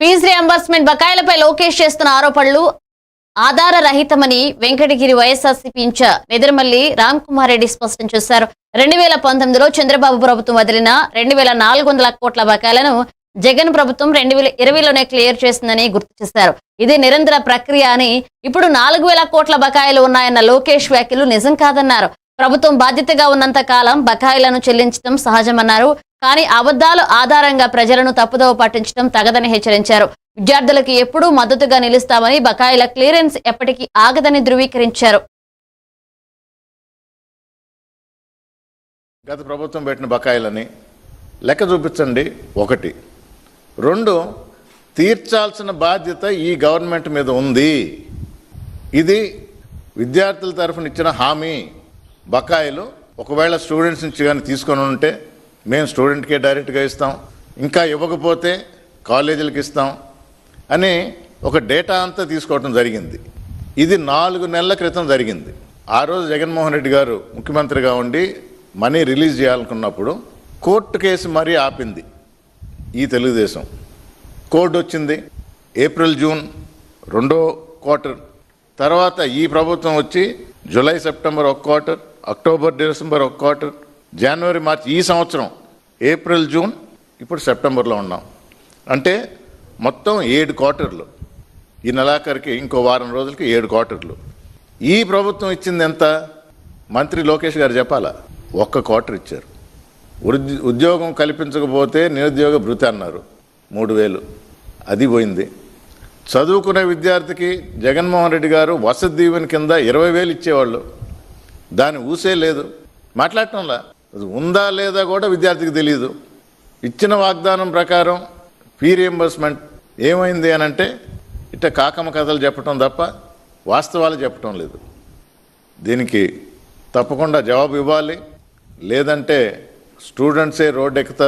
Fee reimbursement బకాయిలపై Lokesh చేస్తున్న ఆరోపణలు ఆధార రహితమని వెంకటగిరి వైఎస్ఆర్సీపీ ఇన్ఛార్జ్ నెదిరిమల్లి రామ్కుమార్ రెడ్డి స్పష్టం చేశారు. 2019లో చంద్రబాబు ప్రభుత్వం వదిలిన 2400 కోట్ల బకాయిలను జగన్ ప్రభుత్వం 2020లోనే క్లియర్ చేసిందని గుర్తు చేశారు. ఇది నిరంతర ప్రక్రియ అని, ఇప్పుడు 4000 కోట్ల బకాయిలు ఉన్నాయన్న లోకేష్ వ్యాఖ్యలు నిజం కాదన్నారు. ప్రభుత్వం బాధ్యతగా ఉన్నంత కాలం బకాయిలను చెల్లించడం సహజమన్నారు. కానీ అబద్ధాలు ఆధారంగా ప్రజలను తప్పుదోవ పట్టించడం తగదని హెచ్చరించారు. విద్యార్థులకు ఎప్పుడూ మద్దతుగా నిలుస్తామని, బకాయిల క్లియరెన్స్ ఎప్పటికీ ఆగదని ధృవీకరించారు. గత ప్రభుత్వం పెట్టిన బకాయిలని లెక్క చూపించండి. 1, 2 తీర్చాల్సిన బాధ్యత ఈ గవర్నమెంట్ మీద ఉంది. ఇది విద్యార్థుల తరఫున ఇచ్చిన హామీ. బకాయిలు ఒకవేళ స్టూడెంట్స్ నుంచి కానీ తీసుకొని ఉంటే మేము స్టూడెంట్కే డైరెక్ట్గా ఇస్తాం, ఇంకా ఇవ్వకపోతే కాలేజీలకు ఇస్తాం అని ఒక డేటా అంతా తీసుకోవడం జరిగింది. ఇది 4 నెలల క్రితం జరిగింది. ఆ రోజు జగన్మోహన్ రెడ్డి గారు ముఖ్యమంత్రిగా ఉండి మనీ రిలీజ్ చేయాలనుకున్నప్పుడు కోర్టు కేసు మరీ ఆపింది ఈ తెలుగుదేశం. కోర్టు వచ్చింది ఏప్రిల్, జూన్ 2వ క్వార్టర్, తర్వాత ఈ ప్రభుత్వం వచ్చి July, September 1 quarter, October, December 1 quarter, జనవరి, మార్చి, ఈ సంవత్సరం ఏప్రిల్, జూన్, ఇప్పుడు సెప్టెంబర్లో ఉన్నాం. అంటే మొత్తం 7 క్వార్టర్లు. ఈ నెలాఖరికి ఇంకో వారం రోజులకి 7 క్వార్టర్లు. ఈ ప్రభుత్వం ఇచ్చింది ఎంత? మంత్రి లోకేష్ గారు చెప్పాలా? 1 క్వార్టర్ ఇచ్చారు. ఉద్యోగం కల్పించకపోతే నిరుద్యోగ భృతి అన్నారు, 3000, అది పోయింది. చదువుకునే విద్యార్థికి జగన్మోహన్ రెడ్డి గారు వసతి దీవెన కింద 20,000 ఇచ్చేవాళ్ళు. దాని ఊసే లేదు, మాట్లాడటంలా. ఉందా లేదా కూడా విద్యార్థికి తెలియదు. ఇచ్చిన వాగ్దానం ప్రకారం ఫీ రియంబర్స్మెంట్ ఏమైంది అని అంటే ఇట్ట కాకమ్మ కథలు చెప్పటం తప్ప వాస్తవాలు చెప్పటం లేదు. దీనికి తప్పకుండా జవాబు ఇవ్వాలి, లేదంటే స్టూడెంట్సే రోడ్డు ఎక్కుతారు.